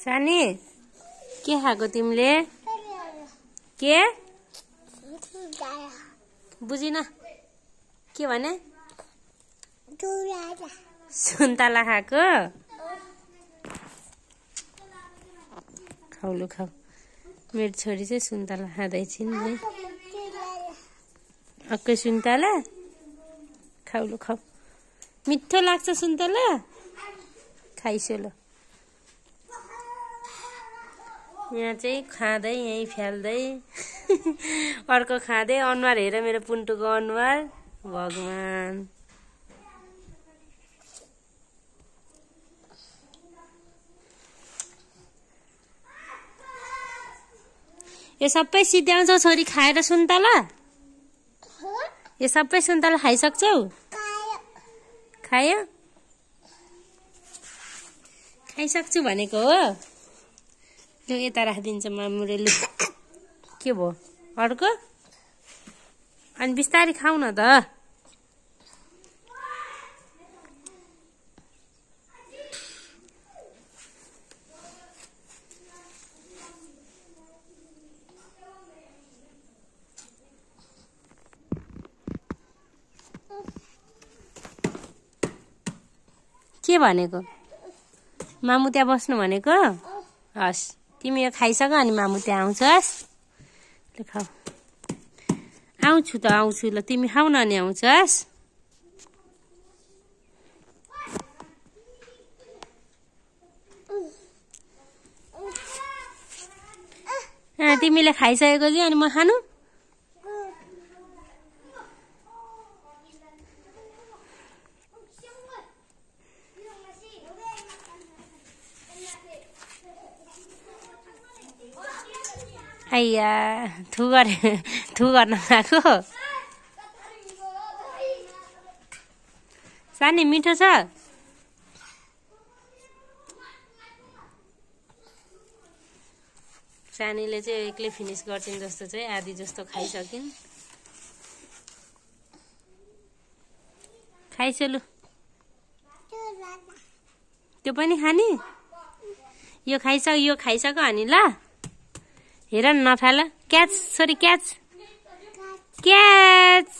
सानी के खाएको तिमीले? के बुझिन के भने? सुन्तला खाएको? खाउलु खाऊ। मेरो छोरी चाहिँ सुन्तला खाँदैछिन् है। अक्कै सुन्तला खाउलु खाऊ। मिठो लाग्छ सुन्तला? खाइसो ल। यहाँ चाहिँ खाँदै यहीँ फ्याल्दै अर्को खाँदै। अनुहार हेर मेरो पुन्टुको अनुहार। भगवान यो सबै सिद्ध्याउँछौ छोरी खाएर सुन्तला? यो सबै सुन्तला खाइसक्छौ? खायो? खाइसक्छु भनेको हो। लु यता राखिदिन्छ मामुले। लु के भयो अर्को? अनि बिस्तारै खाऊ न त। के भनेको? मामु त्यहाँ बस्नु भनेको? हस् तिमी यो खाइसक अनि मामु त्यहाँ आउँछस्। ल खाऊ। आउँछु त आउँछु ल। तिमी खाऊ न अनि आउँछस्। तिमीले खाइसकेको चाहिँ अनि म खानु? आइया थु गर्न गएको। सानी मिठो छ? सानीले चाहिँ एक्लै फिनिस गर्छिन् जस्तो चाहिँ आधी जस्तो खाइसकिन्। खाइसो लु। त्यो पनि खाने? यो खाइसक अनि ल। हेर न नफाल। क्याच छोरी क्याच क्याच।